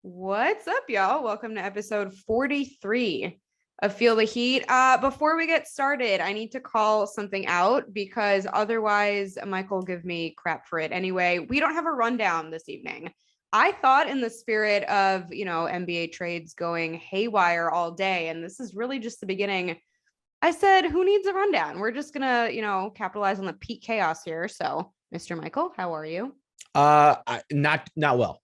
What's up, y'all? Welcome to episode 43 of Feel the Heat. Before we get started, I need to call something out because otherwise Michael will give me crap for it. Anyway, we don't have a rundown this evening. I thought in the spirit of, NBA trades going haywire all day, and this is really just the beginning. I said, who needs a rundown? We're just gonna, capitalize on the peak chaos here. So, Mr. Michael, how are you? Not well.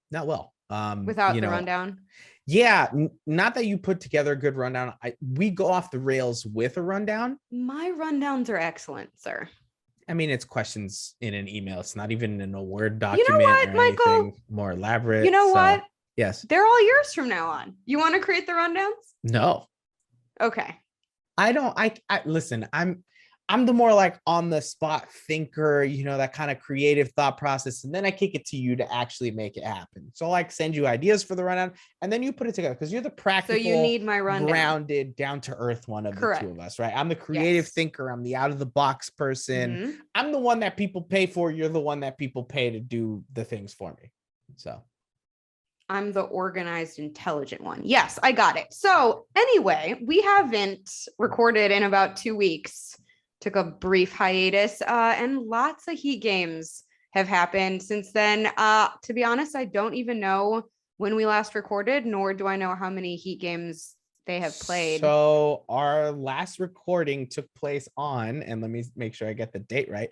Without the rundown? Yeah, not that you put together a good rundown. We go off the rails with a rundown. My rundowns are excellent, sir. I mean, it's questions in an email. It's not even in a Word document or Michael? anything more elaborate. You know what? Yes. They're all yours from now on. You want to create the rundowns? No. Okay. I don't. I listen. I'm the more like on the spot thinker, that kind of creative thought process. And then I kick it to you to actually make it happen. So I send you ideas for the rundown and then you put it together because you're the practical, so you need my rundown. Grounded, down to earth one of Correct. The two of us, right? I'm the creative thinker. I'm the out of the box person. Mm-hmm. I'm the one that people pay for. You're the one that people pay to do the things for me. So I'm the organized, intelligent one. Yes, I got it. So anyway, we haven't recorded in about 2 weeks. Took a brief hiatus, and lots of Heat games have happened since then. To be honest, I don't even know when we last recorded, nor do I know how many Heat games they have played. So our last recording took place on, and let me make sure I get the date right,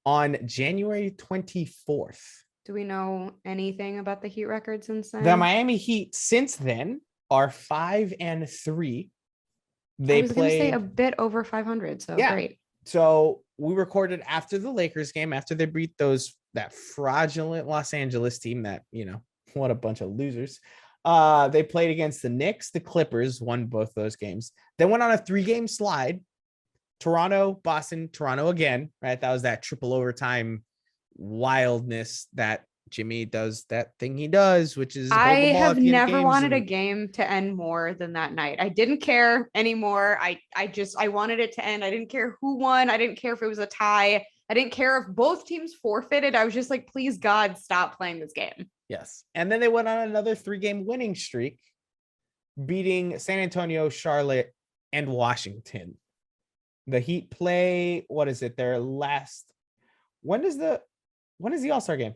on January 24th. Do we know anything about the Heat record since then? The Miami Heat since then are 5-3. I was going to say a bit over 500, so yeah. Great. So we recorded after the Lakers game, after they beat that fraudulent Los Angeles team that, what a bunch of losers. They played against the Knicks, the Clippers, won both those games. They went on a 3-game slide. Toronto, Boston, Toronto again, right? That was that triple overtime wildness that Jimmy does that thing he does, which is I have never wanted a game to end more than that night. I didn't care anymore. I wanted it to end. I didn't care who won. I didn't care if it was a tie. I didn't care if both teams forfeited. I was just like, please God, stop playing this game. Yes. And then they went on another 3-game winning streak, beating San Antonio, Charlotte, and Washington. The Heat play, what is it? Their last. When is the All-Star game?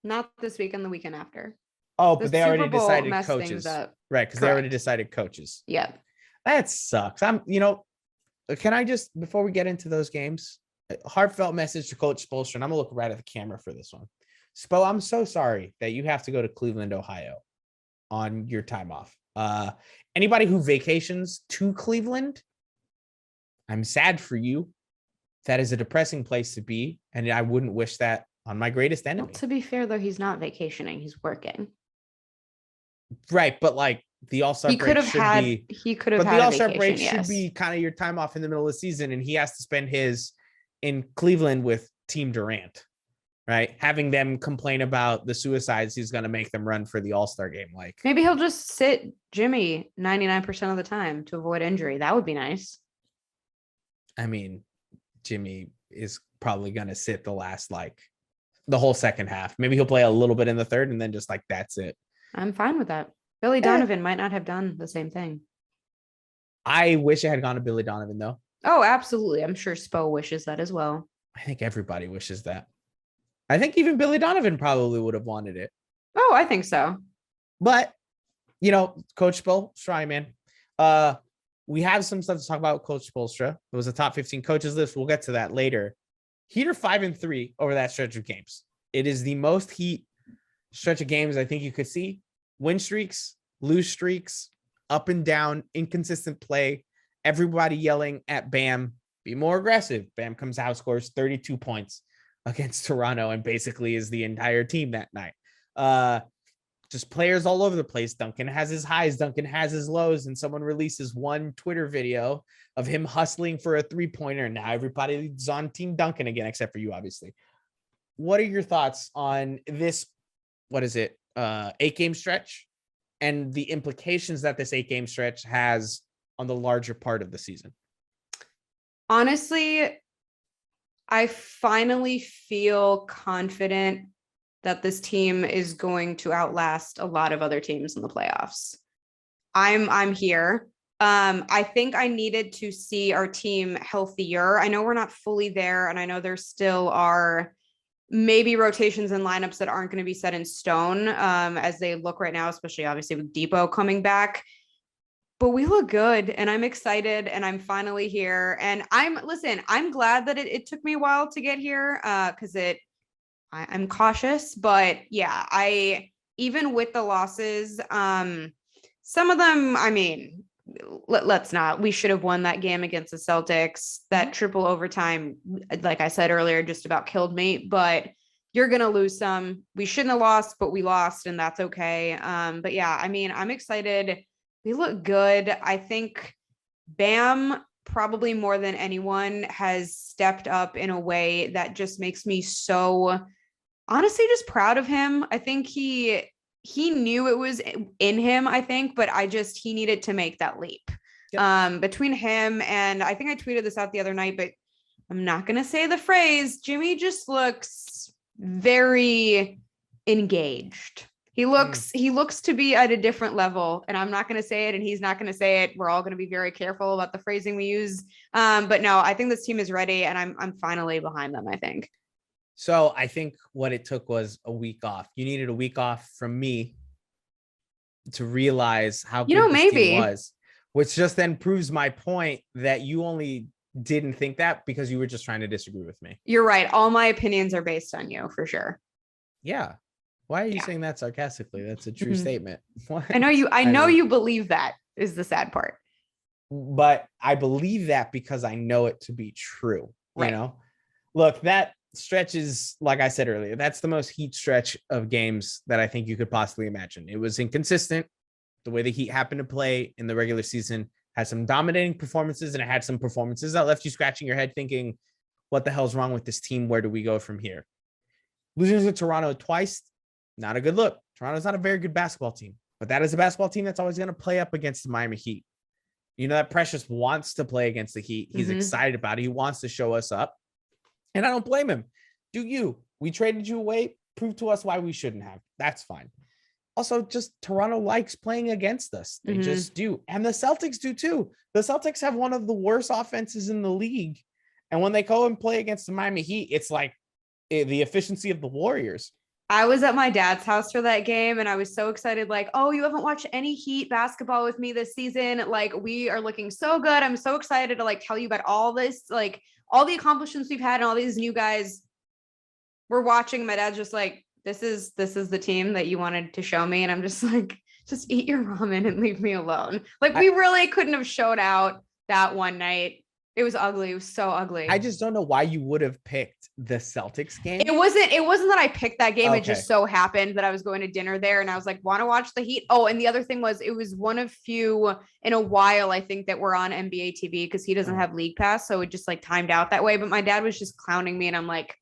Not this weekend, the weekend after. Oh, but they already decided coaches. Right, because they already decided coaches. Yeah. That sucks. Can I just, before we get into those games, a heartfelt message to Coach Spoelstra, and I'm going to look right at the camera for this one. Spo, I'm so sorry that you have to go to Cleveland, Ohio on your time off. Anybody who vacations to Cleveland, I'm sad for you. That is a depressing place to be, and I wouldn't wish that on my greatest enemy. Well, to be fair, though, he's not vacationing; he's working. Right, but like the All-Star break should be. He could have. But the All-Star break should be kind of your time off in the middle of the season, and he has to spend his in Cleveland with Team Durant, right? Having them complain about the suicides he's going to make them run for the All-Star game. Like maybe he'll just sit Jimmy 99% of the time to avoid injury. That would be nice. I mean, Jimmy is probably going to sit the whole second half. Maybe he'll play a little bit in the third and then just like, that's it. I'm fine with that. Billy Donovan might not have done the same thing. I wish I had gone to Billy Donovan though. Oh, absolutely. I'm sure Spo wishes that as well. I think everybody wishes that. I think even Billy Donovan probably would have wanted it. Oh, I think so. But, Coach Spoelstra, man. We have some stuff to talk about with Coach Spoelstra. It was a top 15 coaches list. We'll get to that later. Heat are 5-3 over that stretch of games. It is the most Heat stretch of games I think you could see. Win streaks, lose streaks, up and down, inconsistent play. Everybody yelling at Bam, be more aggressive. Bam comes out, scores 32 points against Toronto, and basically is the entire team that night. Just players all over the place. Duncan has his highs, Duncan has his lows, and someone releases one Twitter video of him hustling for a 3-pointer, and now everybody's on Team Duncan again, except for you, obviously. What are your thoughts on this, 8-game stretch, and the implications that this 8-game stretch has on the larger part of the season? Honestly, I finally feel confident that this team is going to outlast a lot of other teams in the playoffs. I'm here. I think I needed to see our team healthier. I know we're not fully there, and I know there still are maybe rotations and lineups that aren't going to be set in stone as they look right now, especially obviously with Depot coming back. But we look good, and I'm excited, and I'm finally here. And I'm glad that it took me a while to get here because I'm cautious, but yeah, even with the losses, some of them, I mean, let's not. We should have won that game against the Celtics. That triple overtime, like I said earlier, just about killed me. But you're gonna lose some. We shouldn't have lost, but we lost, and that's okay. But yeah, I mean, I'm excited. We look good. I think Bam probably more than anyone has stepped up in a way that just makes me so honestly just proud of him. I think he knew it was in him, I think, but he needed to make that leap. Yep. Between him and I think I tweeted this out the other night, but I'm not going to say the phrase. Jimmy just looks very engaged. He looks to be at a different level, and I'm not going to say it and he's not going to say it. We're all going to be very careful about the phrasing we use. But no, I think this team is ready, and I'm finally behind them, I think. So I think what it took was a week off. You needed a week off from me to realize how good this team was, which just then proves my point that you only didn't think that because you were just trying to disagree with me. You're right. All my opinions are based on you for sure. Yeah. Why are you saying that sarcastically? That's a true statement. What? I know you believe that is the sad part. But I believe that because I know it to be true. Right. You know, look, that stretch is, like I said earlier, that's the most Heat stretch of games that I think you could possibly imagine. It was inconsistent. The way the Heat happened to play in the regular season had some dominating performances, and it had some performances that left you scratching your head thinking, what the hell's wrong with this team? Where do we go from here? Losing to Toronto twice, not a good look. Toronto's not a very good basketball team, but that is a basketball team that's always going to play up against the Miami Heat. You know that Precious wants to play against the Heat. He's excited about it. He wants to show us up. And I don't blame him. Do you? We traded you away. Prove to us why we shouldn't have. That's fine. Also, just Toronto likes playing against us. They just do. And the Celtics do too. The Celtics have one of the worst offenses in the league. And when they go and play against the Miami Heat, it's like the efficiency of the Warriors. I was at my dad's house for that game, and I was so excited. Like, oh, you haven't watched any Heat basketball with me this season. Like, we are looking so good. I'm so excited to like tell you about all this, like all the accomplishments we've had and all these new guys. We're watching. My dad's just like, this is the team that you wanted to show me. And I'm just like, just eat your ramen and leave me alone. Like, we really couldn't have showed out that one night. It was ugly. It was so ugly. I just don't know why you would have picked the Celtics game. It wasn't that I picked that game. Okay. It just so happened that I was going to dinner there and I was like, want to watch the Heat. Oh, and the other thing was, it was one of few in a while, I think, that were on NBA TV because he doesn't have League Pass. So it just like timed out that way. But my dad was just clowning me and I'm like,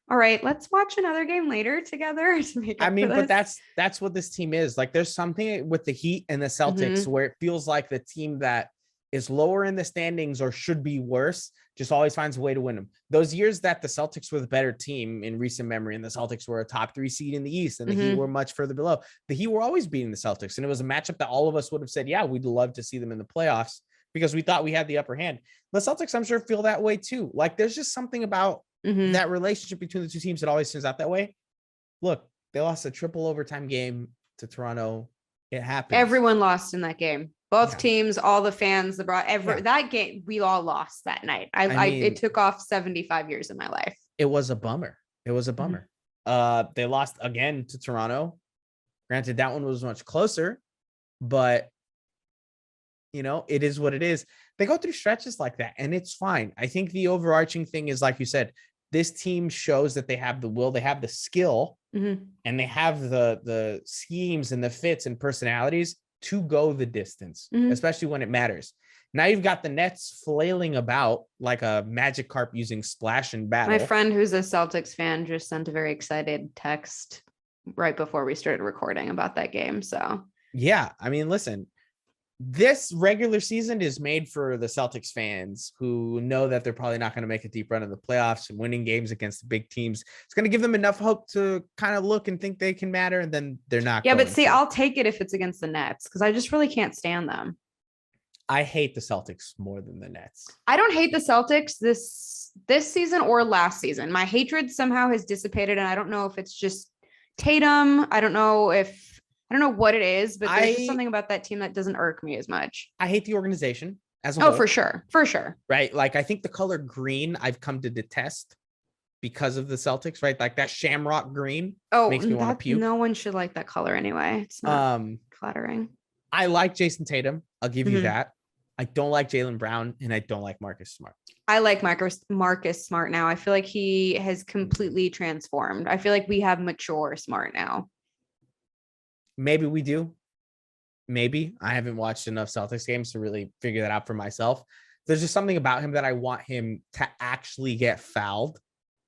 all right, let's watch another game later together. But that's what this team is. Like, there's something with the Heat and the Celtics where it feels like the team that is lower in the standings or should be worse just always finds a way to win them. Those years that the Celtics were the better team in recent memory, and the Celtics were a top 3 seed in the East, and the Heat were much further below. The Heat were always beating the Celtics, and it was a matchup that all of us would have said, yeah, we'd love to see them in the playoffs because we thought we had the upper hand. The Celtics, I'm sure, feel that way too. Like, there's just something about that relationship between the two teams that always turns out that way. Look, they lost a triple overtime game to Toronto. It happened. Everyone lost in that game. Both teams, all the fans, that game, we all lost that night. It took off 75 years of my life. It was a bummer. They lost again to Toronto. Granted, that one was much closer, but you know, it is what it is. They go through stretches like that, and it's fine. I think the overarching thing is, like you said, this team shows that they have the will, they have the skill, and they have the schemes and the fits and personalities to go the distance, especially when it matters. Now you've got the Nets flailing about like a magic carp using splash and battle. My friend who's a Celtics fan just sent a very excited text right before we started recording about that game. So yeah, I mean, listen, this regular season is made for the Celtics fans who know that they're probably not going to make a deep run in the playoffs, and winning games against the big teams. It's going to give them enough hope to kind of look and think they can matter, and then they're not. Yeah, but see, I'll take it if it's against the Nets because I just really can't stand them. I hate the Celtics more than the Nets. I don't hate the Celtics this season or last season. My hatred somehow has dissipated, and I don't know if it's just Tatum. I don't know what it is, but there's just something about that team that doesn't irk me as much. I hate the organization as a whole. Oh, for sure. For sure. Right. Like, I think the color green I've come to detest because of the Celtics, right? Like that shamrock green makes me want to puke. No one should like that color anyway. It's not flattering. I like Jason Tatum. I'll give you that. I don't like Jaylen Brown, and I don't like Marcus Smart. I like Marcus Smart now. I feel like he has completely transformed. I feel like we have mature Smart now. Maybe we do. Maybe. I haven't watched enough Celtics games to really figure that out for myself. There's just something about him that I want him to actually get fouled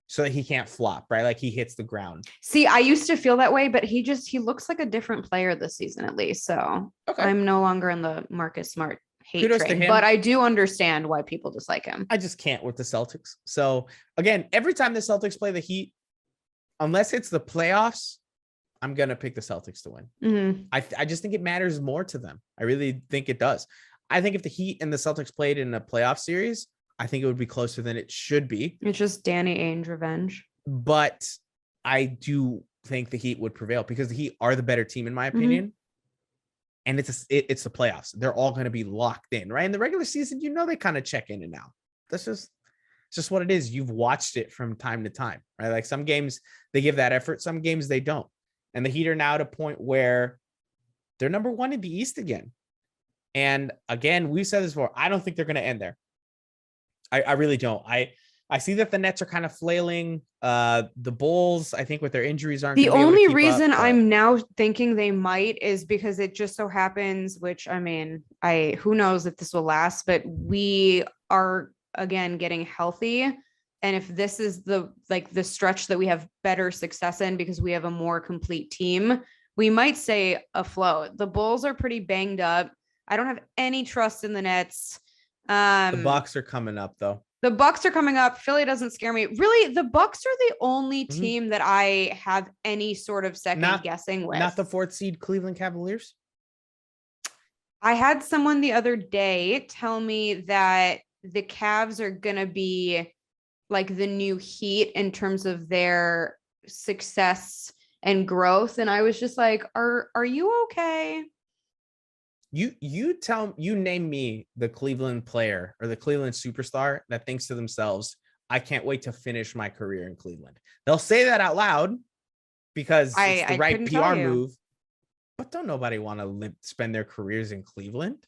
so that he can't flop, right? Like he hits the ground. See, I used to feel that way, but he looks like a different player this season at least. So I'm no longer in the Marcus Smart hate train, but I do understand why people dislike him. I just can't with the Celtics. So again, every time the Celtics play the Heat, unless it's the playoffs, I'm going to pick the Celtics to win. I just think it matters more to them. I really think it does. I think if the Heat and the Celtics played in a playoff series, I think it would be closer than it should be. It's just Danny Ainge revenge. But I do think the Heat would prevail because the Heat are the better team, in my opinion. And it's the playoffs. They're all going to be locked in, right? In the regular season, they kind of check in and out. It's just what it is. You've watched it from time to time, right? Like some games they give that effort, some games they don't. And the Heat are now at a point where they're number one in the East again. And again, we've said this before. I don't think they're going to end there. I really don't. I see that the Nets are kind of flailing. The Bulls, I think with their injuries aren't. The only reason I'm now thinking they might is because it just so happens, which I mean, who knows if this will last, but we are again getting healthy. And if this is the stretch that we have better success in because we have a more complete team, we might stay afloat. The Bulls are pretty banged up. I don't have any trust in the Nets. The Bucks are coming up though. The Bucks are coming up. Philly doesn't scare me. Really, the Bucks are the only team that I have any sort of second guessing with. Not the 4th seed Cleveland Cavaliers? I had someone the other day tell me that the Cavs are going to be like the new Heat in terms of their success and growth. And I was just like, are you okay? You name me the Cleveland player or the Cleveland superstar that thinks to themselves, I can't wait to finish my career in Cleveland. They'll say that out loud because it's the right PR move, but don't nobody want to spend their careers in Cleveland.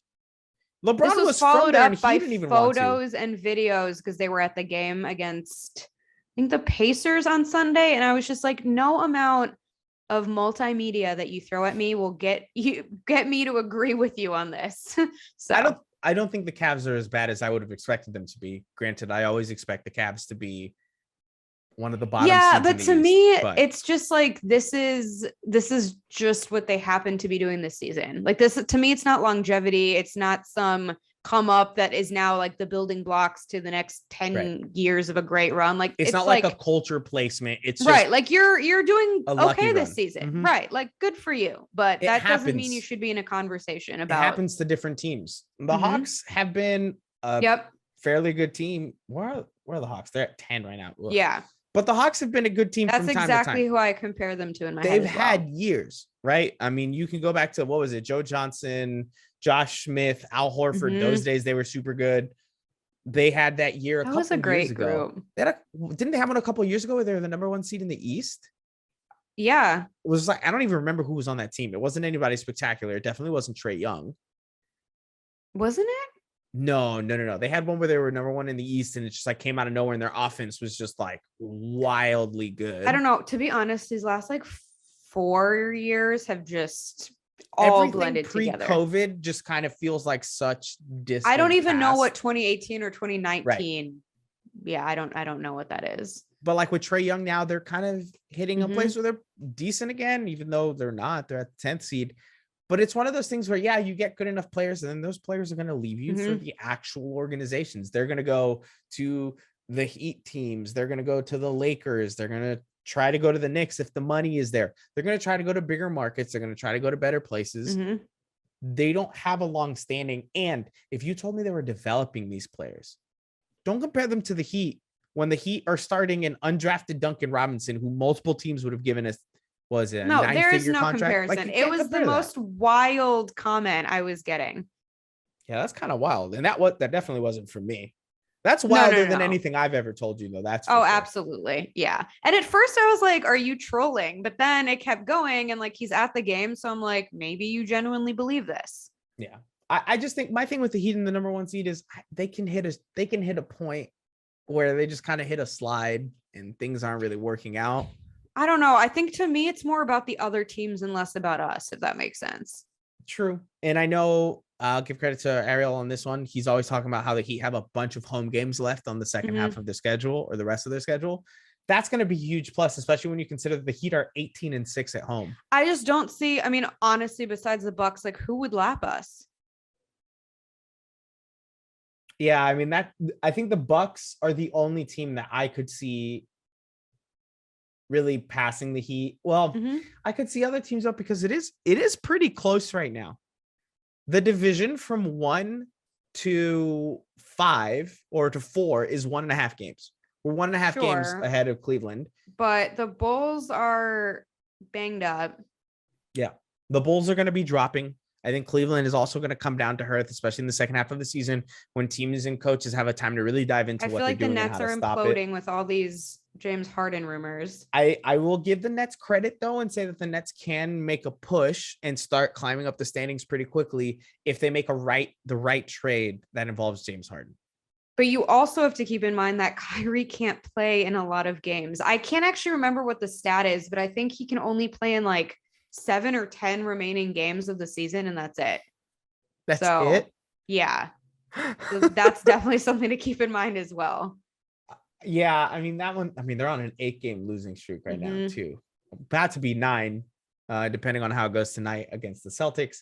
LeBron was followed up by photos and videos because they were at the game against, I think, the Pacers on Sunday. And I was just like, no amount of multimedia that you throw at me will get me to agree with you on this. So I don't think the Cavs are as bad as I would have expected them to be. Granted, I always expect the Cavs to be one of the bottom. Yeah, but to me, it's just like this is just what they happen to be doing this season. Like this, to me, it's not longevity. It's not some come up that is now like the building blocks to the next 10 years of a great run. Like it's not like a culture placement. It's just right. Like you're doing okay this season. Right. Like good for you. But that doesn't mean you should be in a conversation about it happens to different teams. The Hawks have been a fairly good team. Where are the Hawks? They're at 10 right now. Ugh. Yeah. But the Hawks have been a good team. That's from time exactly to time. Who I compare them to in my head. They've had years, right? I mean, you can go back to, what was it? Joe Johnson, Josh Smith, Al Horford. Those days they were super good. They had that year. That was a great group. Didn't they have one a couple of years ago where they were the number 1 seed in the East? Yeah. It was like, I don't even remember who was on that team. It wasn't anybody spectacular. It definitely wasn't Trae Young. Wasn't it? No. They had one where they were number 1 in the East, and it just like came out of nowhere, and their offense was just like wildly good. I don't know. To be honest, these last like 4 years have just all blended together. Pre-COVID just kind of feels like such distant. I don't even know what 2018 or 2019. Right. Yeah, I don't know what that is. But like with Trae Young now, they're kind of hitting a place where they're decent again, even though they're not. They're at the 10th seed. But it's one of those things where, yeah, you get good enough players, and then those players are going to leave you for Mhm. the actual organizations. They're going to go to the Heat teams. They're going to go to the Lakers. They're going to try to go to the Knicks if the money is there. They're going to try to go to bigger markets. They're going to try to go to better places. Mhm. They don't have a long standing. And if you told me they were developing these players, don't compare them to the Heat when the Heat are starting an undrafted Duncan Robinson, who multiple teams would have given us, was it a No, there is 9-figure no contract? Like, comparison. you It can't was the compare that. most wild comment I was getting. Yeah, that's kind of wild. And that definitely wasn't for me. That's No, wilder no, than no. anything I've ever told you, though. That's for Oh, sure. absolutely. Yeah. And at first I was like, are you trolling? But then it kept going and like he's at the game. So I'm like, maybe you genuinely believe this. Yeah. I just think my thing with the Heat and the number 1 seed is they can hit a point where they just kind of hit a slide and things aren't really working out. I don't know. I think to me, it's more about the other teams and less about us, if that makes sense. True. And I know I'll give credit to Ariel on this one. He's always talking about how the Heat have a bunch of home games left on the second half of their schedule or the rest of their schedule. That's going to be a huge plus, especially when you consider that the Heat are 18-6 at home. I just don't see, I mean, honestly, besides the Bucks, like who would lap us? Yeah, I mean, I think the Bucks are the only team that I could see really passing the Heat. Well, I could see other teams up because it is pretty close right now. The division from 1 to 5 or to 4 is 1.5 games. We're 1.5 games ahead of Cleveland. But the Bulls are banged up. Yeah. The Bulls are going to be dropping. I think Cleveland is also going to come down to earth, especially in the second half of the season when teams and coaches have a time to really dive into what they're doing. I feel like the Nets are imploding with all these James Harden rumors. I will give the Nets credit, though, and say that the Nets can make a push and start climbing up the standings pretty quickly if they make the right trade that involves James Harden. But you also have to keep in mind that Kyrie can't play in a lot of games. I can't actually remember what the stat is, but I think he can only play in like 7 or 10 remaining games of the season, and that's it. That's it? Yeah. So that's definitely something to keep in mind as well. Yeah, I mean, that one, they're on an 8-game losing streak right now, too. About to be 9, depending on how it goes tonight against the Celtics.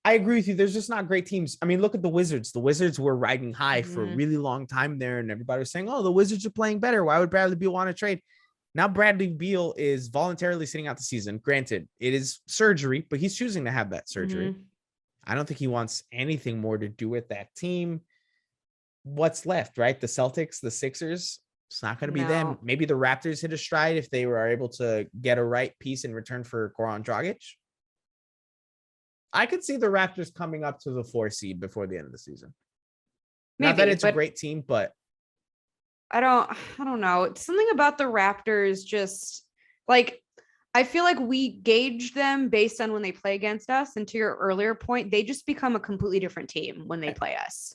I agree with you. There's just not great teams. I mean, look at the Wizards. The Wizards were riding high for a really long time there, and everybody was saying, oh, the Wizards are playing better. Why would Bradley Beal want to trade? Now Bradley Beal is voluntarily sitting out the season. Granted, it is surgery, but he's choosing to have that surgery. I don't think he wants anything more to do with that team. What's left, right? The Celtics, the Sixers. It's not going to be them. Maybe the Raptors hit a stride if they were able to get a right piece in return for Goran Dragić. I could see the Raptors coming up to the 4 seed before the end of the season. Maybe, not that it's a great team, but I don't know. Something about the Raptors just like, I feel like we gauge them based on when they play against us. And to your earlier point, they just become a completely different team when they play us.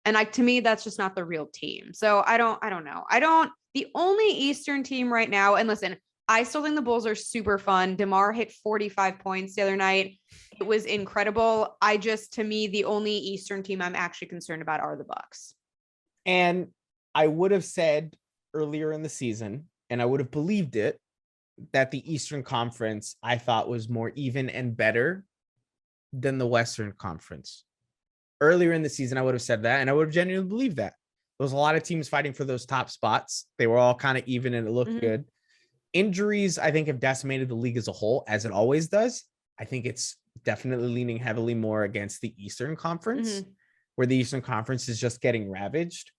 And like, to me, that's just not the real team. So I don't know. The only Eastern team right now, and listen, I still think the Bulls are super fun. DeMar hit 45 points the other night. It was incredible. To me, the only Eastern team I'm actually concerned about are the Bucks. And I would have said earlier in the season, and I would have believed it, that the Eastern Conference I thought was more even and better than the Western Conference. Earlier in the season, I would have said that, and I would have genuinely believed that. There was a lot of teams fighting for those top spots. They were all kind of even, and it looked good. Injuries, I think, have decimated the league as a whole, as it always does. I think it's definitely leaning heavily more against the Eastern Conference, where the Eastern Conference is just getting ravaged.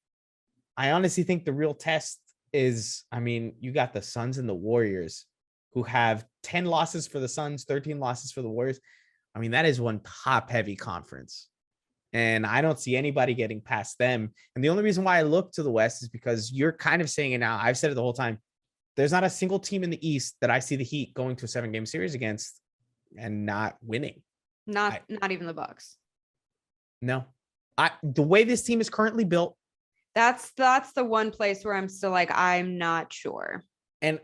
I honestly think the real test is, I mean, you got the Suns and the Warriors, who have 10 losses for the Suns, 13 losses for the Warriors. I mean, that is one top-heavy conference. And I don't see anybody getting past them. And the only reason why I look to the West is because you're kind of saying it now. I've said it the whole time. There's not a single team in the East that I see the Heat going to a 7-game series against and not winning. Not even the Bucks. No. The way this team is currently built. That's the one place where I'm still like, I'm not sure. And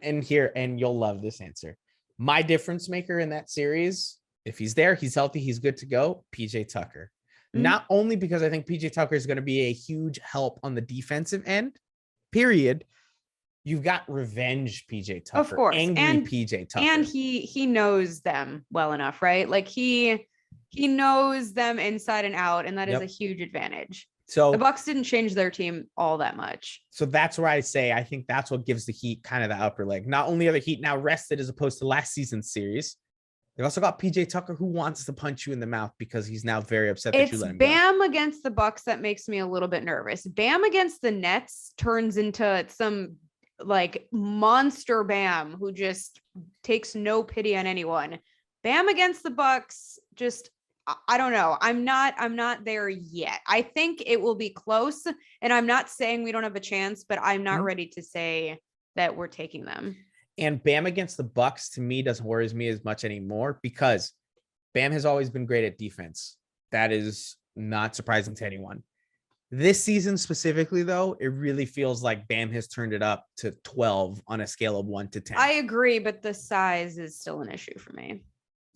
you'll love this answer. My difference maker in that series, if he's there, he's healthy, he's good to go, PJ Tucker. Not only because I think PJ Tucker is going to be a huge help on the defensive end, period, you've got revenge PJ Tucker, of course, angry and PJ Tucker, and he knows them well enough, right? Like he knows them inside and out, and that is a huge advantage. So the Bucks didn't change their team all that much. So that's where I say I think that's what gives the Heat kind of the upper leg. Not only are the Heat now rested as opposed to last season's series, they've also got PJ Tucker who wants to punch you in the mouth because he's now very upset that you let him go. Bam against the Bucks that makes me a little bit nervous. Bam against the Nets turns into some like monster Bam who just takes no pity on anyone. Bam against the Bucks, just I don't know. I'm not there yet. I think it will be close, and I'm not saying we don't have a chance, but I'm not ready to say that we're taking them. And Bam against the Bucks to me doesn't worry me as much anymore because Bam has always been great at defense. That is not surprising to anyone. This season specifically, though, it really feels like Bam has turned it up to 12 on a scale of 1 to 10. I agree, but the size is still an issue for me.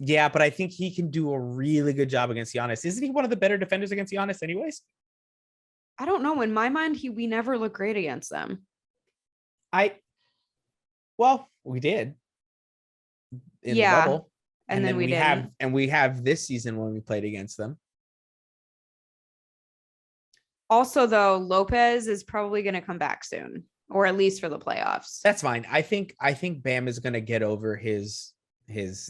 Yeah, but I think he can do a really good job against Giannis. Isn't he one of the better defenders against Giannis anyways? I don't know. In my mind, we never look great against them. Well, we did. In the bubble. And then we have this season when we played against them. Also, though, Lopez is probably going to come back soon, or at least for the playoffs. That's fine. I think Bam is going to get over his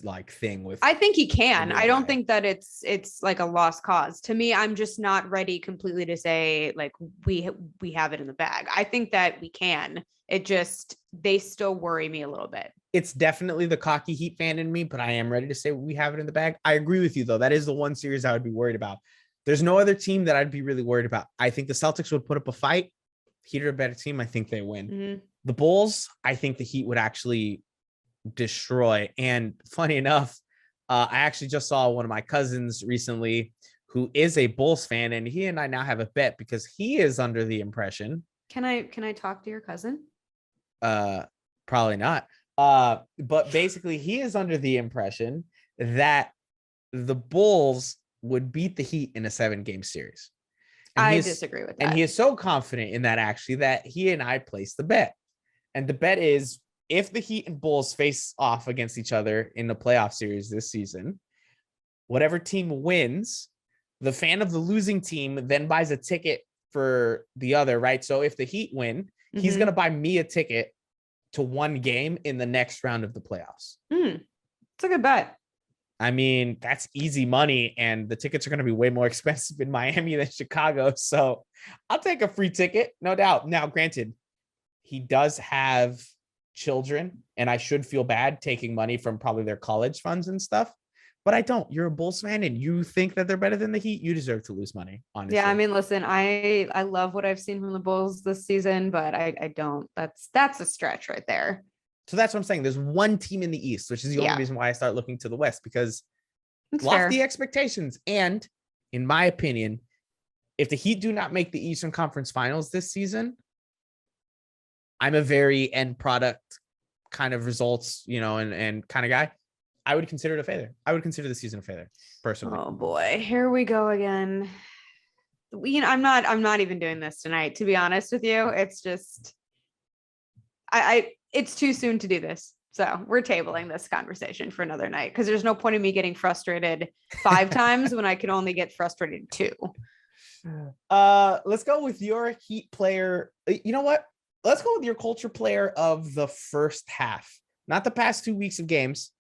like thing with. I think he can. I don't think that it's like a lost cause. To me, I'm just not ready completely to say like we have it in the bag. I think that we can. It just they still worry me a little bit. It's definitely the cocky Heat fan in me, but I am ready to say we have it in the bag. I agree with you though. That is the one series I would be worried about. There's no other team that I'd be really worried about. I think the Celtics would put up a fight. Heat are a better team. I think they win. Mm-hmm. The Bulls, I think the Heat would actually destroy. And funny enough, I actually just saw one of my cousins recently who is a Bulls fan, and he and I now have a bet because he is under the impression. Can I talk to your cousin? Probably not. But basically he is under the impression that the Bulls would beat the Heat in a 7-game series. And I disagree with that. And he is so confident in that actually that he and I placed the bet. And the bet is if the Heat and Bulls face off against each other in the playoff series this season, whatever team wins, the fan of the losing team then buys a ticket for the other, right? So if the Heat win, he's going to buy me a ticket to one game in the next round of the playoffs. It's a good bet. I mean, that's easy money, and the tickets are going to be way more expensive in Miami than Chicago. So I'll take a free ticket, no doubt. Now, granted, he does have children, and I should feel bad taking money from probably their college funds and stuff, but I don't. You're a Bulls fan, and you think that they're better than the Heat. You deserve to lose money, honestly. Yeah, I mean, listen, I love what I've seen from the Bulls this season, but I don't. That's a stretch right there. So that's what I'm saying. There's one team in the East, which is the only reason why I start looking to the West, because lofty expectations. And in my opinion, if the Heat do not make the Eastern Conference Finals this season, I'm a very end product kind of results, and kind of guy. I would consider it a failure. I would consider the season a failure, personally. Oh boy, here we go again. I'm not even doing this tonight, to be honest with you. It's just, it's too soon to do this. So we're tabling this conversation for another night because there's no point in me getting frustrated 5 times when I can only get frustrated 2. Let's go with your Heat player. You know what? Let's go with your culture player of the first half, not the past 2 weeks of games.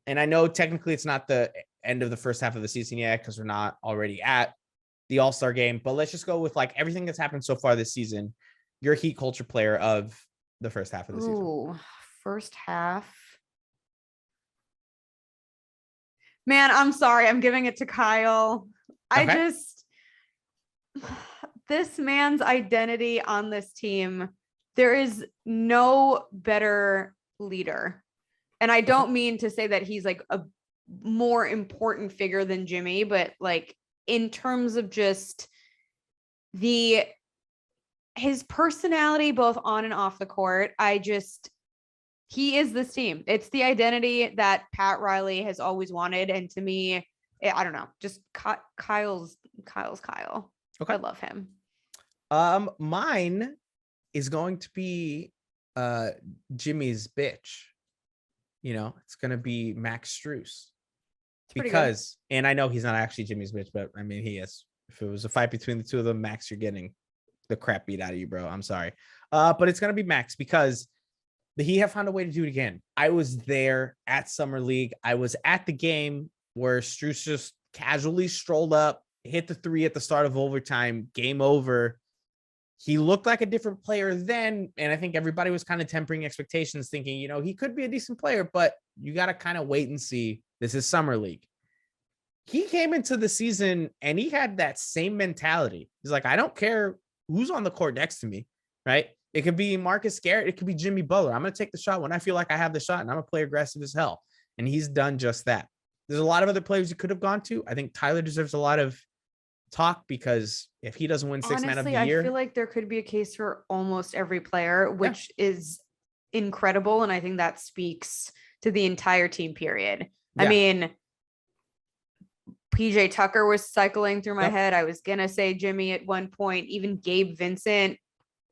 And I know technically it's not the end of the first half of the season yet because we're not already at the All-Star game, but let's just go with like everything that's happened so far this season. Your Heat culture player of the first half of the season. First half. Man, I'm sorry. I'm giving it to Kyle. Okay. This man's identity on this team, there is no better leader. And I don't mean to say that he's like a more important figure than Jimmy, but like in terms of just his personality, both on and off the court, he is this team. It's the identity that Pat Riley has always wanted. And to me, I don't know, just Kyle's Kyle. Okay. I love him. Mine is going to be Jimmy's bitch. It's gonna be Max Strus. pretty good. And I know he's not actually Jimmy's bitch, but I mean he is. If it was a fight between the two of them, Max, you're getting the crap beat out of you, bro. I'm sorry. But it's gonna be Max because the Heat have found a way to do it again. I was there at Summer League. I was at the game where Strus just casually strolled up, hit the 3 at the start of overtime, game over. He looked like a different player then, and I think everybody was kind of tempering expectations, thinking, he could be a decent player, but you got to kind of wait and see. This is Summer League. He came into the season, and he had that same mentality. He's like, I don't care who's on the court next to me, right? It could be Marcus Garrett. It could be Jimmy Butler. I'm going to take the shot when I feel like I have the shot, and I'm going to play aggressive as hell. And he's done just that. There's a lot of other players he could have gone to. I think Tyler deserves a lot of talk because if he doesn't win sixth man of the year, I feel like there could be a case for almost every player, which is incredible. And I think that speaks to the entire team period. Yeah. I mean, PJ Tucker was cycling through my head. I was going to say Jimmy at one point, even Gabe Vincent,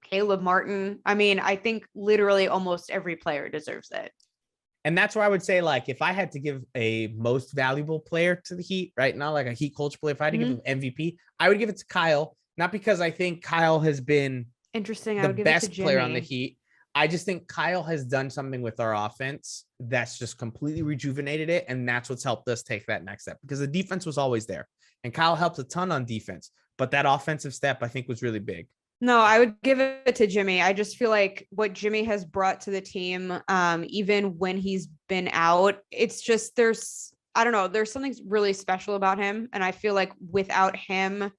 Caleb Martin. I mean, I think literally almost every player deserves it. And that's where I would say, like, if I had to give a most valuable player to the Heat, right? Not like a Heat coach player. If I had to give him MVP, I would give it to Kyle. Not because I think Kyle has been interesting. The best player on the Heat. I just think Kyle has done something with our offense that's just completely rejuvenated it. And that's what's helped us take that next step because the defense was always there. And Kyle helped a ton on defense. But that offensive step, I think, was really big. No, I would give it to Jimmy. I just feel like what Jimmy has brought to the team, even when he's been out, it's just there's something really special about him. And I feel like without him,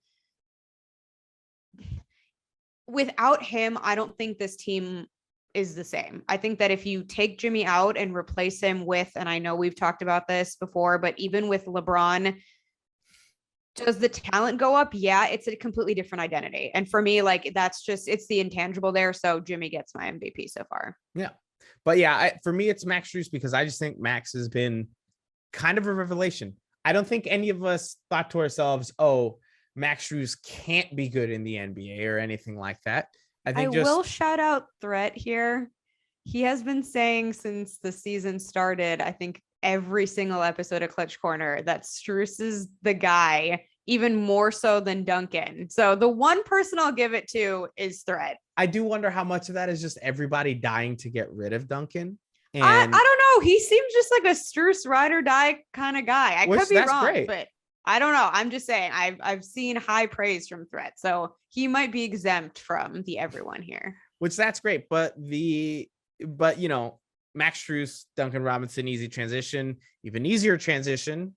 I don't think this team is the same. I think that if you take Jimmy out and replace him with, and I know we've talked about this before, but even with LeBron, does the talent go up? Yeah, it's a completely different identity. And for me, like, it's the intangible there. So Jimmy gets my MVP so far. Yeah. But yeah, for me, it's Max Strus because I just think Max has been kind of a revelation. I don't think any of us thought to ourselves, oh, Max Strus can't be good in the NBA or anything like that. I will shout out Threat here. He has been saying since the season started, I think every single episode of Clutch Corner, that Strus is the guy, even more so than Duncan. So the one person I'll give it to is Threat. I do wonder how much of that is just everybody dying to get rid of Duncan. And I don't know. He seems just like a Strus ride or die kind of guy. I could be wrong, but I don't know. I'm just saying I've seen high praise from Threat. So he might be exempt from the everyone here. Which that's great. But Max Strus, Duncan Robinson, easy transition, even easier transition.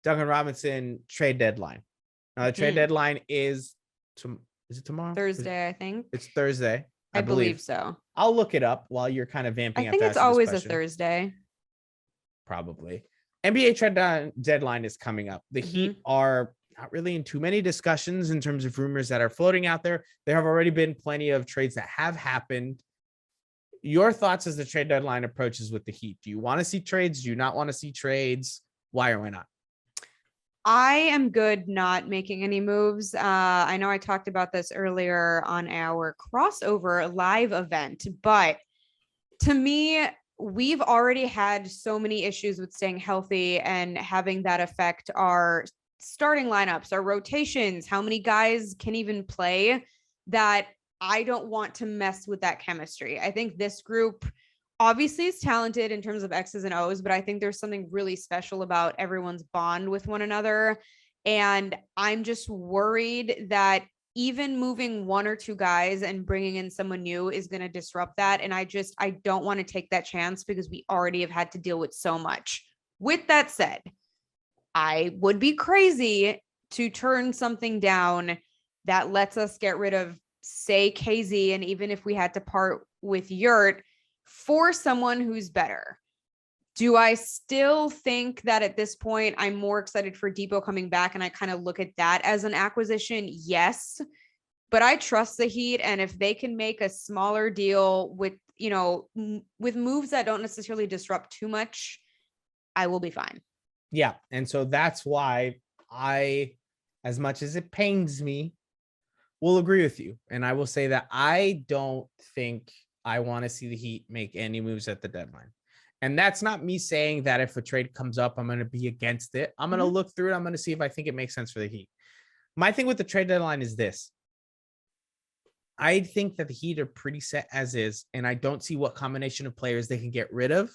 Duncan Robinson trade deadline. The trade deadline is it tomorrow? Thursday, I think. It's Thursday. I believe so. I'll look it up while you're kind of vamping. I think it's always a Thursday. Probably. NBA trade deadline is coming up. The Heat are not really in too many discussions in terms of rumors that are floating out there. There have already been plenty of trades that have happened. Your thoughts as the trade deadline approaches with the Heat? Do you want to see trades? Do you not want to see trades? Why or why not? I am good not making any moves. I know I talked about this earlier on our crossover live event, but to me, we've already had so many issues with staying healthy and having that affect our starting lineups, our rotations, how many guys can even play, that I don't want to mess with that chemistry. I think this group obviously is talented in terms of X's and O's, but I think there's something really special about everyone's bond with one another. And I'm just worried that even moving one or two guys and bringing in someone new is going to disrupt that. And I don't want to take that chance because we already have had to deal with so much. With that said, I would be crazy to turn something down that lets us get rid of, say, KZ, and even if we had to part with Yurt for someone who's better. Do I still think that at this point I'm more excited for Depot coming back and I kind of look at that as an acquisition? Yes, but I trust the Heat, and if they can make a smaller deal with, with moves that don't necessarily disrupt too much, I will be fine. Yeah, and so that's why I, as much as it pains me, will agree with you. And I will say that I don't think I want to see the Heat make any moves at the deadline. And that's not me saying that if a trade comes up, I'm going to be against it. I'm going to look through it. I'm going to see if I think it makes sense for the Heat. My thing with the trade deadline is this. I think that the Heat are pretty set as is, and I don't see what combination of players they can get rid of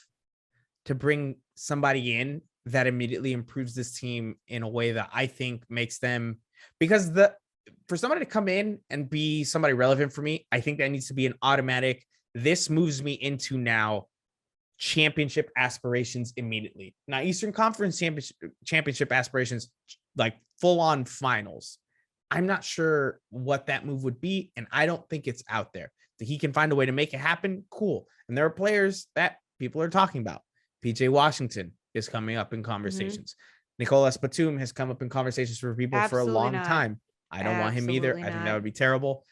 to bring somebody in that immediately improves this team in a way that I think makes them, because for somebody to come in and be somebody relevant for me, I think that needs to be an automatic, this moves me into now championship aspirations immediately. Now, Eastern Conference championship aspirations, like full on finals. I'm not sure what that move would be, and I don't think it's out there. That he can find a way to make it happen, cool. And there are players that people are talking about. PJ Washington is coming up in conversations. Nicolas Batum has come up in conversations for people for a long time. I don't want him either. I think that would be terrible.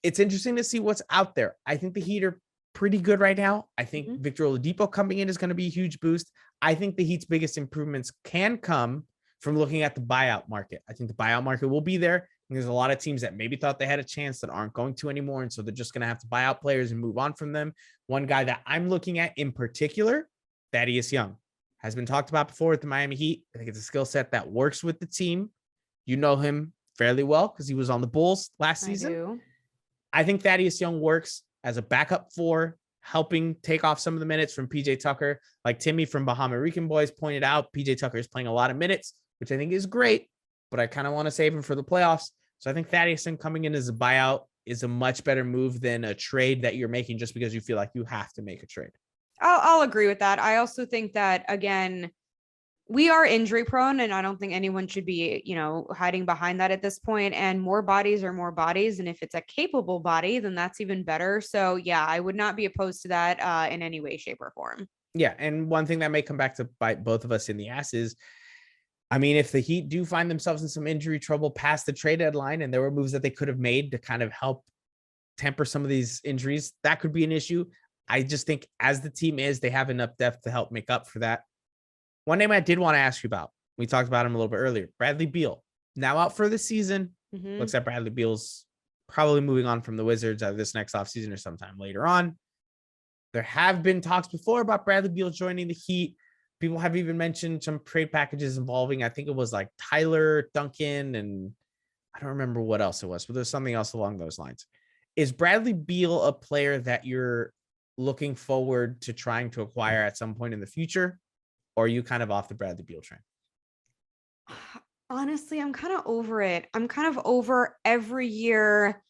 It's interesting to see what's out there. I think the Heat are pretty good right now. I think Victor Oladipo coming in is going to be a huge boost. I think the Heat's biggest improvements can come from looking at the buyout market. I think the buyout market will be there. And there's a lot of teams that maybe thought they had a chance that aren't going to anymore. And so they're just going to have to buy out players and move on from them. One guy that I'm looking at in particular, Thaddeus Young, has been talked about before with the Miami Heat. I think it's a skill set that works with the team. You know him fairly well because he was on the Bulls last season. I think Thaddeus Young works as a backup four, helping take off some of the minutes from PJ Tucker. Like Timmy from Bahama Rican Boys pointed out, PJ Tucker is playing a lot of minutes, which I think is great, but I kind of want to save him for the playoffs. So I think Thaddeus Young coming in as a buyout is a much better move than a trade that you're making just because you feel like you have to make a trade. I'll agree with that. I also think that, again, we are injury prone, and I don't think anyone should be, hiding behind that at this point. And more bodies are more bodies. And if it's a capable body, then that's even better. So yeah, I would not be opposed to that in any way, shape, or form. Yeah. And one thing that may come back to bite both of us in the ass is, I mean, if the Heat do find themselves in some injury trouble past the trade deadline, and there were moves that they could have made to kind of help temper some of these injuries, that could be an issue. I just think as the team is, they have enough depth to help make up for that. One name I did want to ask you about, we talked about him a little bit earlier, Bradley Beal. Now out for the season. Looks like Bradley Beal's probably moving on from the Wizards either this next offseason or sometime later on. There have been talks before about Bradley Beal joining the Heat. People have even mentioned some trade packages involving, I think it was like Tyler, Duncan, and I don't remember what else it was, but there's something else along those lines. Is Bradley Beal a player that you're looking forward to trying to acquire at some point in the future? Or are you kind of off the Bradley Beal train? Honestly, I'm kind of over it. I'm kind of over every year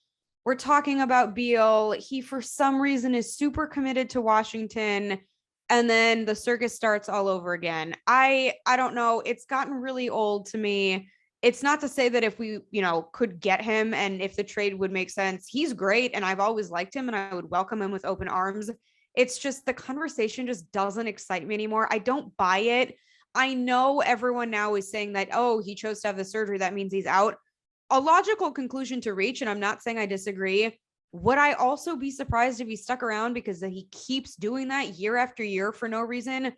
we're talking about Beal. He, for some reason, is super committed to Washington. And then the circus starts all over again. I don't know. It's gotten really old to me. It's not to say that if we, could get him and if the trade would make sense, he's great. And I've always liked him and I would welcome him with open arms. It's just the conversation just doesn't excite me anymore. I don't buy it. I know everyone now is saying that, oh, he chose to have the surgery. That means he's out. A logical conclusion to reach. And I'm not saying I disagree. Would I also be surprised if he stuck around because he keeps doing that year after year for no reason?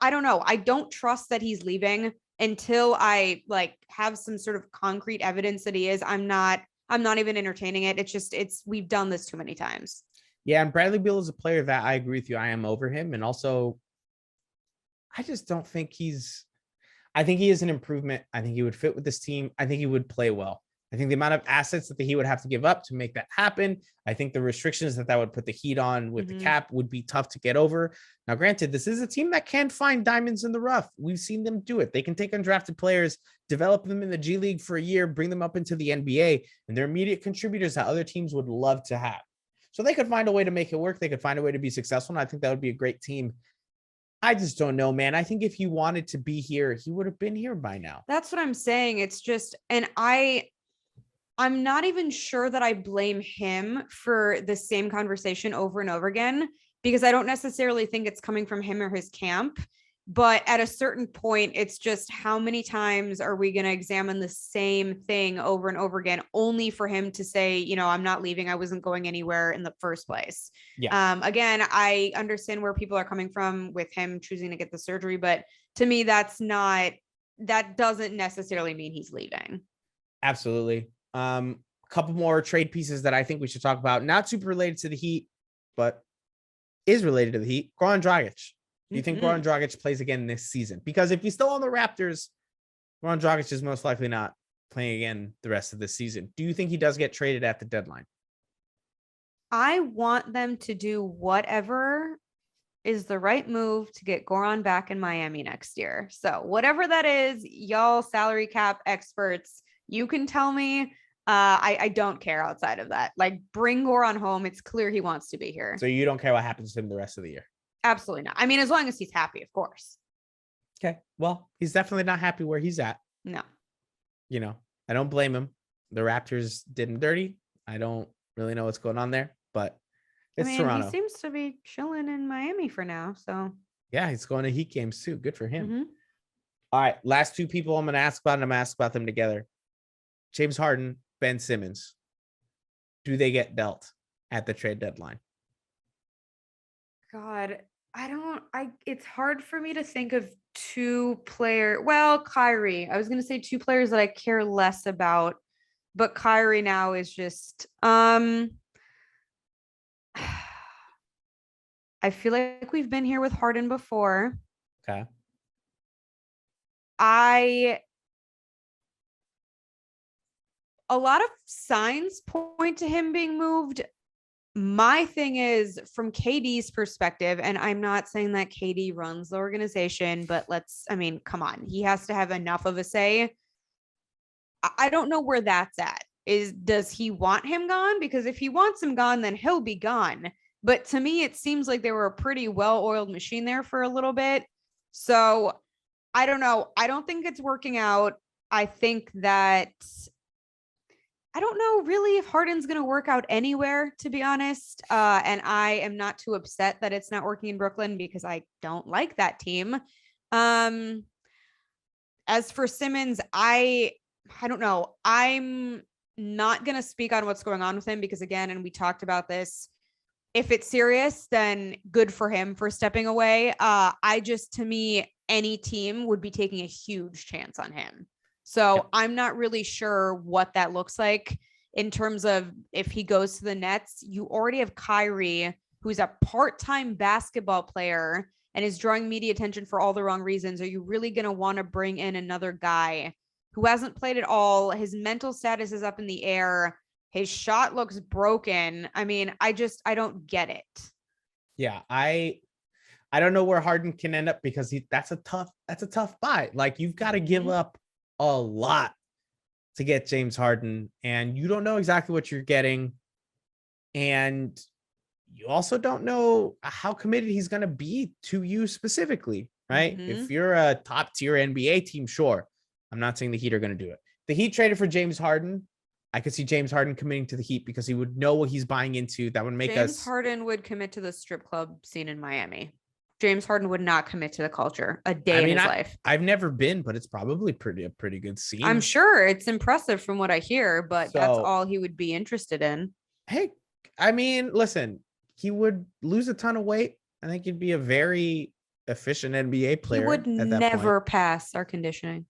I don't know. I don't trust that he's leaving until I have some sort of concrete evidence that he is. I'm not even entertaining it. We've done this too many times. Yeah. And Bradley Beal is a player that I agree with you. I am over him. And also, I just don't think I think he is an improvement. I think he would fit with this team. I think he would play well. I think the amount of assets that he would have to give up to make that happen, I think the restrictions that would put the Heat on with the cap would be tough to get over. Now, granted, this is a team that can find diamonds in the rough. We've seen them do it. They can take undrafted players, develop them in the G League for a year, bring them up into the NBA, and they're immediate contributors that other teams would love to have. So they could find a way to make it work. They could find a way to be successful, and I think that would be a great team. I just don't know, man. I think if he wanted to be here, he would have been here by now. That's what I'm saying. It's just, and I'm not even sure that I blame him for the same conversation over and over again, because I don't necessarily think it's coming from him or his camp. But at a certain point, it's just how many times are we going to examine the same thing over and over again, only for him to say, I'm not leaving. I wasn't going anywhere in the first place. Yeah. Again, I understand where people are coming from with him choosing to get the surgery, but to me, that doesn't necessarily mean he's leaving. Absolutely. Couple more trade pieces that I think we should talk about. Not super related to the Heat, but is related to the Heat. Goran Dragić. Do you think Mm-mm. Goran Dragić plays again this season? Because if he's still on the Raptors, Goran Dragić is most likely not playing again the rest of the season. Do you think he does get traded at the deadline? I want them to do whatever is the right move to get Goran back in Miami next year. So whatever that is, y'all salary cap experts, you can tell me. I don't care outside of that. Like, bring Goran home. It's clear he wants to be here. So you don't care what happens to him the rest of the year? Absolutely not. I mean, as long as he's happy, of course. Okay. Well, he's definitely not happy where he's at. No. You know, I don't blame him. The Raptors did him dirty. I don't really know what's going on there, but it's Toronto. He seems to be chilling in Miami for now. So yeah, he's going to Heat games too. Good for him. mm-hmm. All right, last two people I'm going to ask about, and I'm going to ask about them together. James Harden, Ben Simmons. Do they get dealt at the trade deadline? God, it's hard for me to think of Kyrie. I was going to say two players that I care less about, but Kyrie now is just, I feel like we've been here with Harden before. Okay. A lot of signs point to him being moved. My thing is, from KD's perspective, and I'm not saying that KD runs the organization, but come on. He has to have enough of a say. I don't know where that's at. Does he want him gone? Because if he wants him gone, then he'll be gone. But to me, it seems like they were a pretty well-oiled machine there for a little bit. So I don't know. I don't think it's working out. I think that I don't know really if Harden's going to work out anywhere, to be honest. And I am not too upset that it's not working in Brooklyn because I don't like that team. As for Simmons, I don't know. I'm not going to speak on what's going on with him because, again, and we talked about this, if it's serious, then good for him for stepping away. To me, any team would be taking a huge chance on him. So I'm not really sure what that looks like in terms of if he goes to the Nets. You already have Kyrie, who's a part-time basketball player and is drawing media attention for all the wrong reasons. Are you really going to want to bring in another guy who hasn't played at all? His mental status is up in the air. His shot looks broken. I mean, I don't get it. Yeah, I don't know where Harden can end up because that's a tough buy. Like, you've got to give up a lot to get James Harden, and you don't know exactly what you're getting. And you also don't know how committed he's going to be to you specifically, right? Mm-hmm. If you're a top tier NBA team, sure. I'm not saying the Heat are going to do it. The Heat traded for James Harden. I could see James Harden committing to the Heat because he would know what he's buying into. That would make James Harden would commit to the strip club scene in Miami. James Harden would not commit to the culture a day in his life. I've never been, but it's probably a pretty good scene. I'm sure it's impressive from what I hear, but that's all he would be interested in. Hey, I mean, listen, he would lose a ton of weight. I think he'd be a very efficient NBA player. He would never pass our conditioning.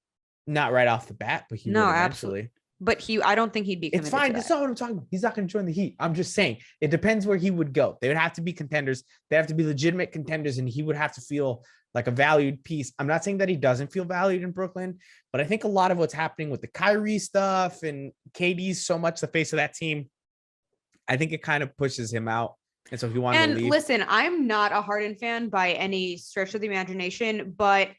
Not right off the bat, but he would eventually. Absolutely. But I don't think he'd be committed. It's fine. That's not what I'm talking about. He's not going to join the Heat. I'm just saying it depends where he would go. They would have to be contenders. They have to be legitimate contenders, and he would have to feel like a valued piece. I'm not saying that he doesn't feel valued in Brooklyn, but I think a lot of what's happening with the Kyrie stuff and KD's so much the face of that team, I think it kind of pushes him out. And so he wanted to leave. And listen, I'm not a Harden fan by any stretch of the imagination, but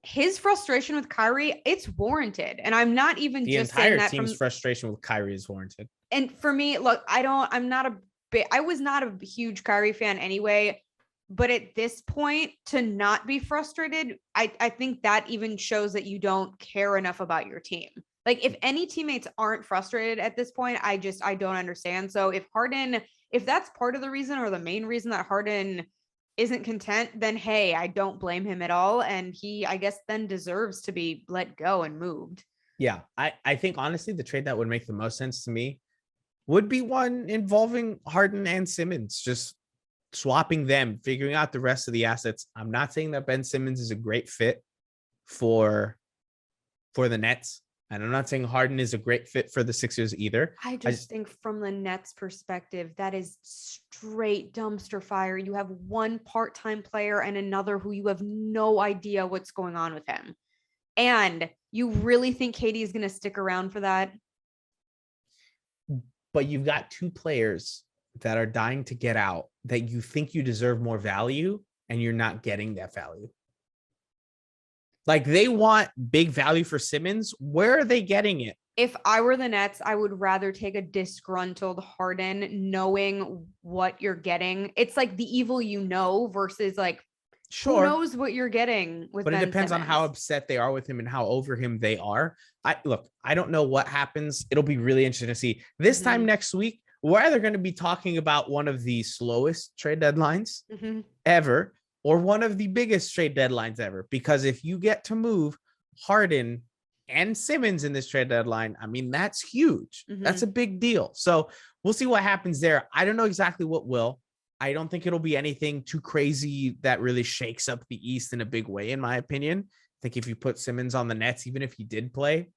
his frustration with Kyrie, it's warranted. And I'm not even just saying that. The entire team's frustration with Kyrie is warranted. And for me, look, I was not a huge Kyrie fan anyway, but at this point to not be frustrated, I think that even shows that you don't care enough about your team. Like, if any teammates aren't frustrated at this point, I don't understand. So if that's part of the reason or the main reason that Harden isn't content, then hey, I don't blame him at all. And he, I guess, then deserves to be let go and moved. Yeah. I think honestly, the trade that would make the most sense to me would be one involving Harden and Simmons, just swapping them, figuring out the rest of the assets. I'm not saying that Ben Simmons is a great fit for the Nets. And I'm not saying Harden is a great fit for the Sixers either. I just think from the Nets perspective, that is straight dumpster fire. You have one part-time player and another who you have no idea what's going on with him. And you really think Katie is going to stick around for that? But you've got two players that are dying to get out that you think you deserve more value, and you're not getting that value. Like, they want big value for Simmons. Where are they getting it? If I were the Nets, I would rather take a disgruntled Harden, knowing what you're getting. It's like the evil versus like, sure, who knows what you're getting with but Ben it depends Simmons. on how upset they are with him and how over him they are. I don't know what happens. It'll be really interesting to see. This time next week, we're either going to be talking about one of the slowest trade deadlines ever, or one of the biggest trade deadlines ever. Because if you get to move Harden and Simmons in this trade deadline, I mean, that's huge. That's a big deal. So we'll see what happens there. I don't know exactly what will. I don't think it'll be anything too crazy that really shakes up the East in a big way, in my opinion. I think if you put Simmons on the Nets, even if he did play, I'm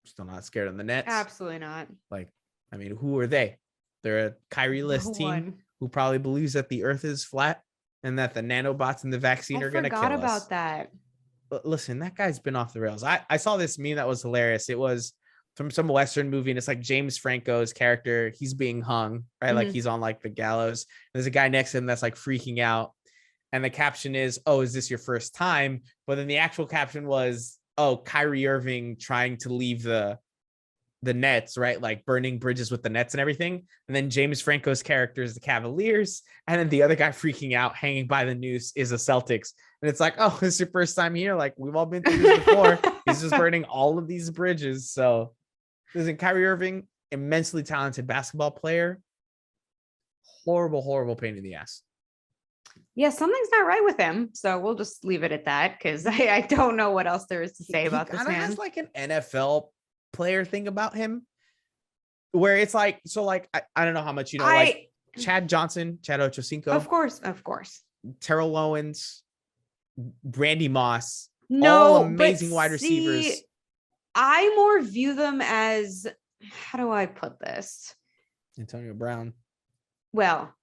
still not scared of the Nets. Absolutely not. Like, I mean, who are they? They're a Kyrie-less team who probably believes that the earth is flat and that the nanobots and the vaccine are going to kill us. I forgot about that. But listen, that guy's been off the rails. I saw this meme that was hilarious. It was from some Western movie, and it's like James Franco's character. He's being hung, right? Like he's on like the gallows. There's a guy next to him that's like freaking out. And the caption is, "Oh, is this your first time?" But then the actual caption was, "Oh, Kyrie Irving trying to leave the Nets," right? Like burning bridges with the Nets and everything. And then James Franco's character is the Cavaliers. And then the other guy freaking out, hanging by the noose, is the Celtics. And it's like, oh, this is your first time here. Like, we've all been through this before. He's just burning all of these bridges. So listen, Kyrie Irving, immensely talented basketball player. Horrible pain in the ass. Yeah, something's not right with him. So we'll just leave it at that, because I don't know what else there is to say about this man. He has like an NFL player thing about him where it's like, so like, I don't know how much you know, like Chad Ochocinco. Of course. Terrell Owens, Randy Moss, no, all amazing wide receivers. I more view them as, how do I put this? Antonio Brown. Well,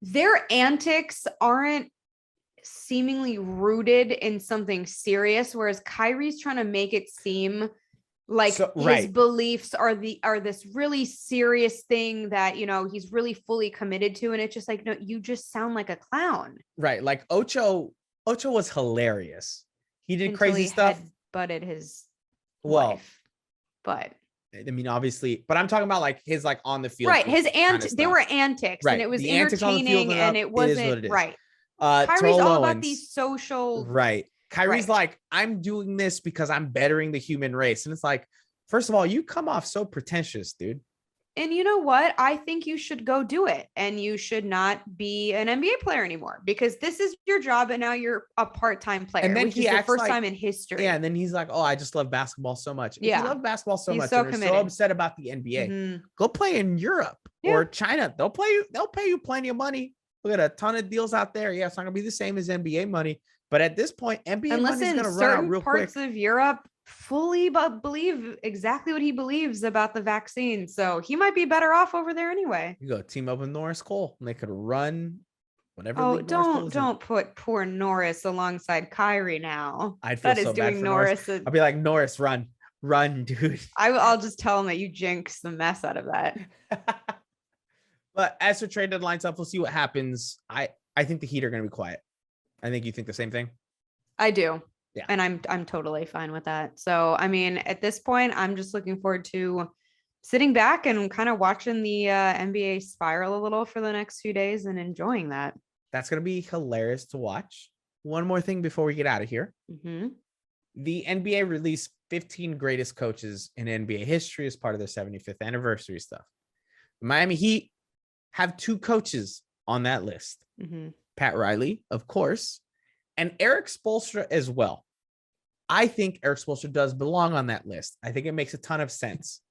their antics aren't seemingly rooted in something serious, whereas Kyrie's trying to make it seem like his beliefs are this really serious thing that, you know, he's really fully committed to. And it's just like, no, you just sound like a clown. Right. Like Ocho was hilarious. He did crazy stuff. Butted his wife. But I mean, obviously, but I'm talking about like his, like on the field. Right. His they were antics, and it was entertaining, and it wasn't right. Kyrie's all about these social. Right. Kyrie's like, I'm doing this because I'm bettering the human race. And it's like, first of all, you come off so pretentious, dude. And you know what? I think you should go do it. And you should not be an NBA player anymore, because this is your job. And now you're a part-time player. And then which is the first time in history. Yeah. And then he's like, oh, I just love basketball so much. If you love basketball so much, so and you're so upset about the NBA, go play in Europe or China. They'll pay you plenty of money. Look at a ton of deals out there. Yeah, it's not gonna be the same as NBA money. But at this point, NBA money is going to run out real quick. Parts of Europe fully believe exactly what he believes about the vaccine. So he might be better off over there anyway. You go team up with Norris Cole, and they could run whatever. Oh, don't put poor Norris alongside Kyrie now. I'd feel so bad for Norris. I'll be like, Norris, run, dude. I'll just tell him that you jinx the mess out of that. But as for trade deadline stuff, we'll see what happens. I think the Heat are going to be quiet. I think you think the same thing. I do. Yeah. And I'm totally fine with that. So, I mean, at this point, I'm just looking forward to sitting back and kind of watching the NBA spiral a little for the next few days and enjoying that. That's going to be hilarious to watch. One more thing before we get out of here. The NBA released 15 greatest coaches in NBA history as part of their 75th anniversary stuff. The Miami Heat have 2 coaches on that list. Pat Riley, of course, and Eric Spoelstra as well. I think Eric Spoelstra does belong on that list. I think it makes a ton of sense.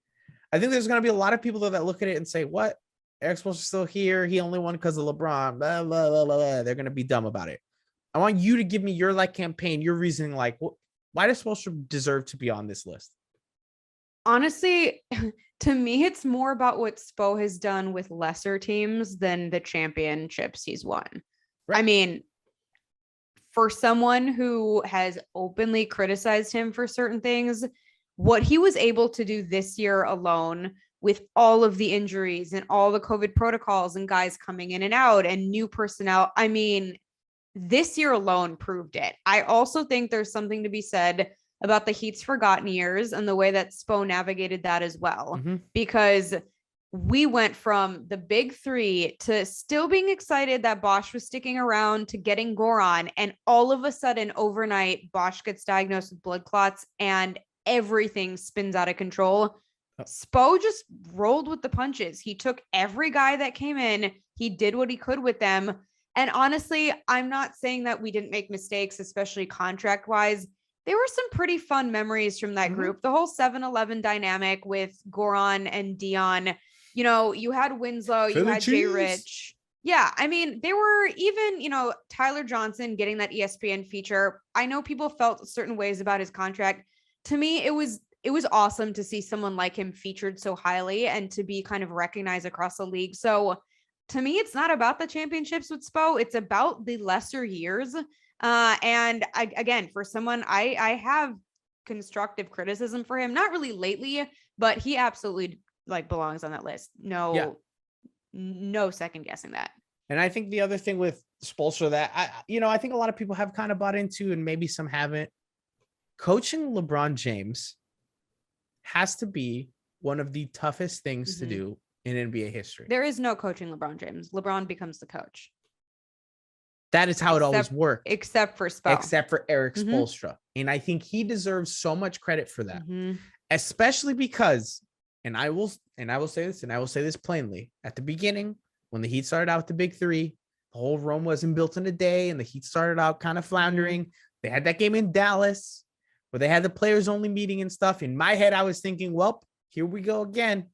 I think there's going to be a lot of people that look at it and say, what? Eric Spoelstra's still here. He only won because of LeBron. Blah, blah, blah, blah, blah. They're going to be dumb about it. I want you to give me your campaign, your reasoning, Why does Spoelstra deserve to be on this list? Honestly, to me, it's more about what Spo has done with lesser teams than the championships he's won. Right. I mean, for someone who has openly criticized him for certain things, what he was able to do this year alone with all of the injuries and all the COVID protocols and guys coming in and out and new personnel. I mean, this year alone proved it. I also think there's something to be said about the Heat's forgotten years and the way that Spo navigated that as well, because we went from the big three to still being excited that Bosch was sticking around to getting Goran. And all of a sudden, overnight, Bosch gets diagnosed with blood clots and everything spins out of control. Spo just rolled with the punches. He took every guy that came in. He did what he could with them. And honestly, I'm not saying that we didn't make mistakes, especially contract wise. There were some pretty fun memories from that group. The whole 7-Eleven dynamic with Goran and Dion. You know, you had Winslow, you had Jay Rich. Yeah, I mean, there were even, Tyler Johnson getting that ESPN feature. I know people felt certain ways about his contract. To me, it was awesome to see someone like him featured so highly and to be kind of recognized across the league. So to me, it's not about the championships with Spo. It's about the lesser years. And again, for someone, I have constructive criticism for him, not really lately, but he absolutely belongs on that list. No second guessing that. And I think the other thing with Spoelstra that I think a lot of people have kind of bought into, and maybe some haven't, coaching LeBron James has to be one of the toughest things to do in NBA history. There is no coaching LeBron James. LeBron becomes the coach. That is how it always worked. Except for Spo. Except for Eric Spoelstra. And I think he deserves so much credit for that. Especially because, and I will say this, and I will say this plainly, at the beginning, when the Heat started out with the big three, the whole Rome wasn't built in a day, and the Heat started out kind of floundering. They had that game in Dallas where they had the players only meeting and stuff. In my head, I was thinking, well, here we go again,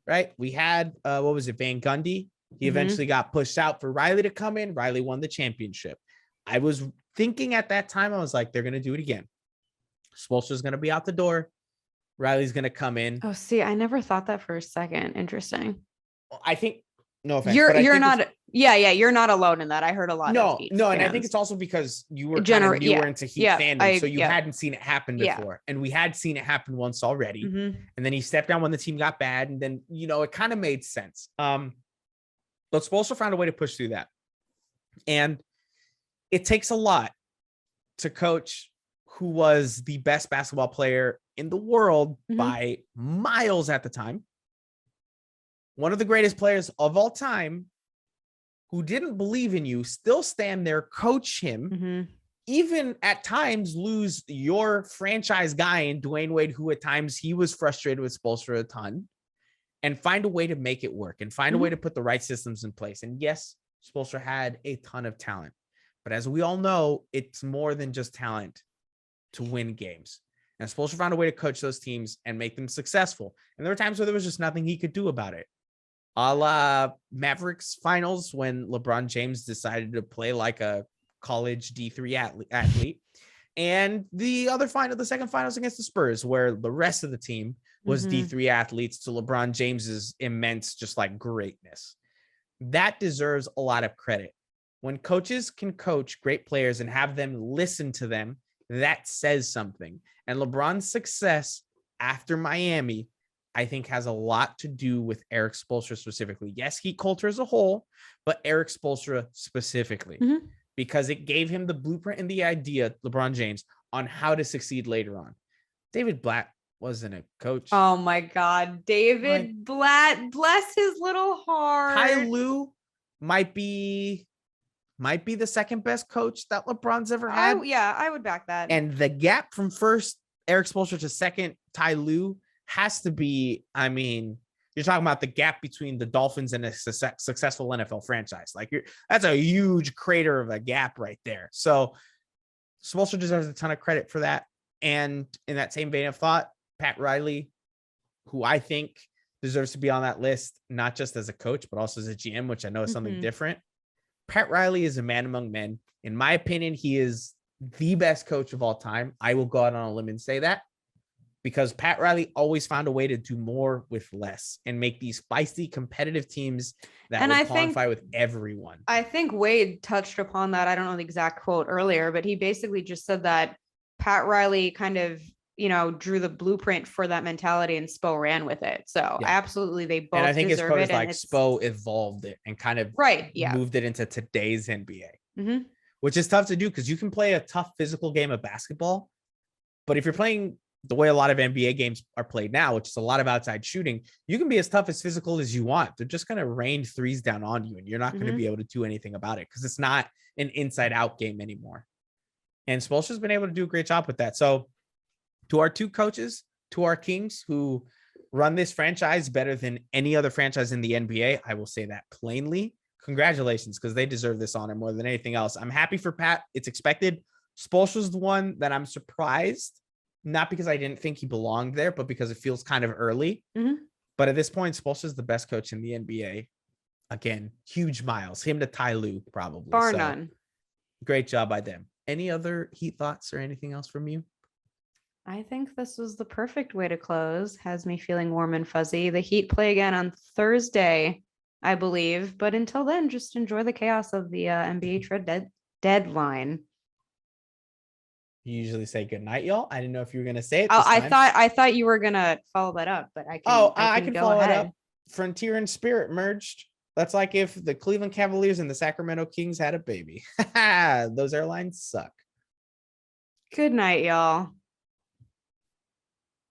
right? We had, Van Gundy. He eventually got pushed out for Riley to come in. Riley won the championship. I was thinking at that time, I was like, they're going to do it again. Spoelstra's going to be out the door. Riley's going to come in. Oh, see, I never thought that for a second. Interesting. I think, no offense. You're not alone in that. I heard a lot. No, and I think it's also because you were kind of newer into Heat fandom, so you hadn't seen it happen before. And we had seen it happen once already. And then he stepped down when the team got bad. And then, it kind of made sense. But Spoelstra found a way to push through that. And it takes a lot to coach who was the best basketball player in the world by miles at the time. One of the greatest players of all time who didn't believe in you, still stand there, coach him, even at times lose your franchise guy in Dwayne Wade, who at times he was frustrated with Spoelstra a ton, and find a way to make it work and find a way to put the right systems in place. And yes, Spoelstra had a ton of talent, but as we all know, it's more than just talent to win games. And Spoelstra found a way to coach those teams and make them successful. And there were times where there was just nothing he could do about it. A la Mavericks finals, when LeBron James decided to play like a college D3 athlete. And the second finals against the Spurs, where the rest of the team was D3 athletes to LeBron James's immense, greatness. That deserves a lot of credit. When coaches can coach great players and have them listen to them, that says something. And LeBron's success after Miami, I think, has a lot to do with Eric Spoelstra specifically. Yes, Heat culture as a whole, but Eric Spoelstra specifically, because it gave him the blueprint and the idea, LeBron James, on how to succeed later on. David Blatt wasn't a coach. Oh my God. David Blatt, bless his little heart. Ty Lue might be the second best coach that LeBron's ever had. I would back that. And the gap from first Eric Spoelstra to second Ty Lue has to be, you're talking about the gap between the Dolphins and a successful NFL franchise. That's a huge crater of a gap right there. So Spoelstra deserves a ton of credit for that. And in that same vein of thought, Pat Riley, who I think deserves to be on that list, not just as a coach, but also as a GM, which I know is something different. Pat Riley is a man among men. In my opinion, he is the best coach of all time. I will go out on a limb and say that, because Pat Riley always found a way to do more with less and make these feisty, competitive teams that would qualify with everyone. I think Wade touched upon that. I don't know the exact quote earlier, but he basically just said that Pat Riley kind of, drew the blueprint for that mentality and Spo ran with it. So absolutely, they both. And I think his deserve quote it. is like Spo evolved it and kind of moved it into today's NBA, which is tough to do because you can play a tough physical game of basketball, but if you're playing the way a lot of NBA games are played now, which is a lot of outside shooting, you can be as tough as physical as you want. They're just going to rain threes down on you, and you're not going to be able to do anything about it because it's not an inside out game anymore. And Spoelstra's been able to do a great job with that. So to our two coaches, to our Kings who run this franchise better than any other franchise in the NBA, I will say that plainly. Congratulations, because they deserve this honor more than anything else. I'm happy for Pat. It's expected. Spoelstra's the one that I'm surprised, not because I didn't think he belonged there, but because it feels kind of early. But at this point, Spoelstra's the best coach in the NBA. Again, huge miles. Him to Ty Lue, probably. Bar none. Great job by them. Any other Heat thoughts or anything else from you? I think this was the perfect way to close. Has me feeling warm and fuzzy. The Heat play again on Thursday, I believe. But until then, just enjoy the chaos of the NBA trade deadline. You usually say good night, y'all. I didn't know if you were gonna say it. I thought you were gonna follow that up, but I can go follow ahead. it up. Frontier and Spirit merged. That's like if the Cleveland Cavaliers and the Sacramento Kings had a baby. Those airlines suck. Good night, y'all.